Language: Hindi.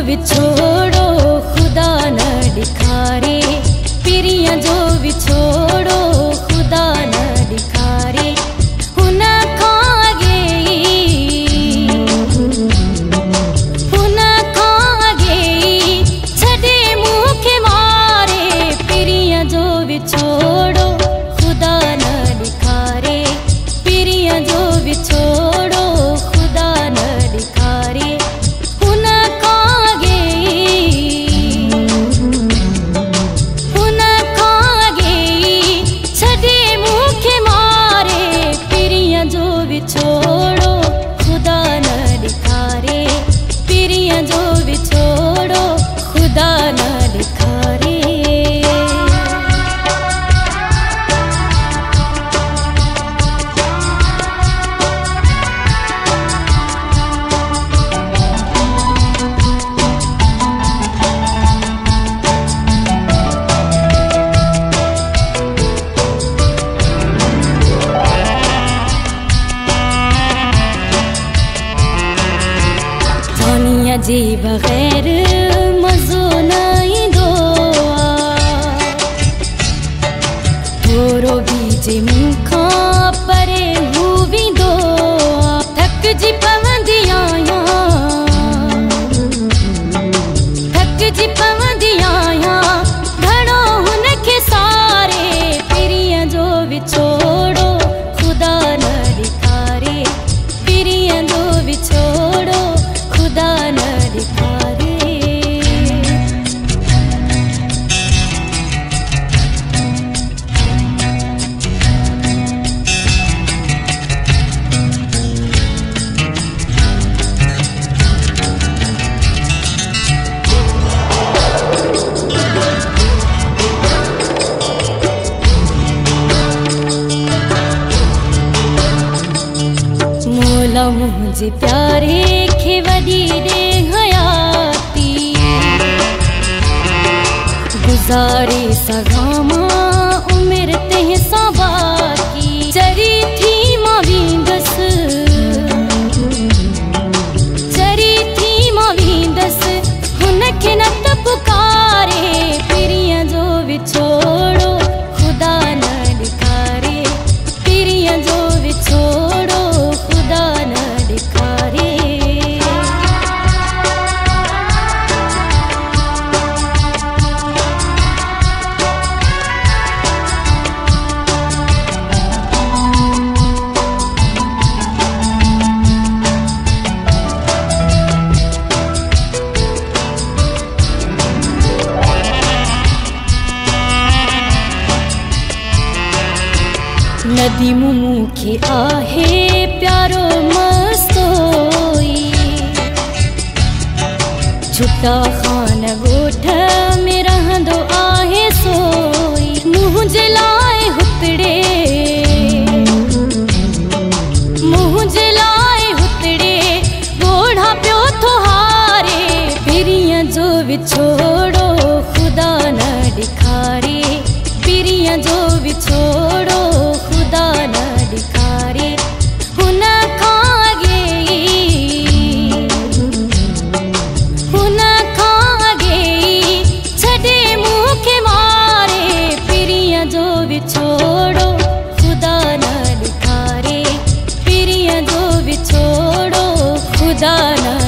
विछोड़ो खुदा न दिखारे, पिरियां जो विछोड़ो खुदा न दिखारे। हुन खागे छड़े मुखे मारे, पिरियां जो विछोड़ो खुदा न दिखारे, पिरियां जो विछोड़ो खुदा न दिखारे। छोड़ो खुदा न दिखारे, पिरियां जो विछोड़ो खुदा न दिखारे। दुनिया जी बगैर मज़ो नहीं दो, थोरो बीजे मुखा परे हुवी दो। थक जी पवंदी आया, थक जी पवंदी आया, घणो हुनखे सारे, पिरियां जो विछोड़ो खुदा न दिखारे, पिरियां जो विछोड़ो खुदा न दिखारे। मौला मुझे प्यारे खे वडी दे हयाती, गुजारे सगामा उम्र तेह साबाती। चरी थी मां वींदस, चरी थी मां वींदस, हुनखे न त पुकारे, पिरियां जो विछोड़ो खुदा न दिखारे, पिरियां जो विछोड़ो खुदा न दिखारे। नदी मुखे आहे प्यारो मस्तोई, छुटा खान गोठ में रहंदो आहे सोई। मुझे लाए हुतड़े, मुझे लाए हुतड़े, गोढ़ा प्यो थो हारे, पिरियां जो विछोड़ो खुदा न दिखारे, पिरियां जो विछोड़ो खुदा न दिखारे। हुन खागे छड़े मुखे मारे, पिरियां जो विछोड़ो खुदा न दिखारे, पिरियां जो विछोड़ो खुदा न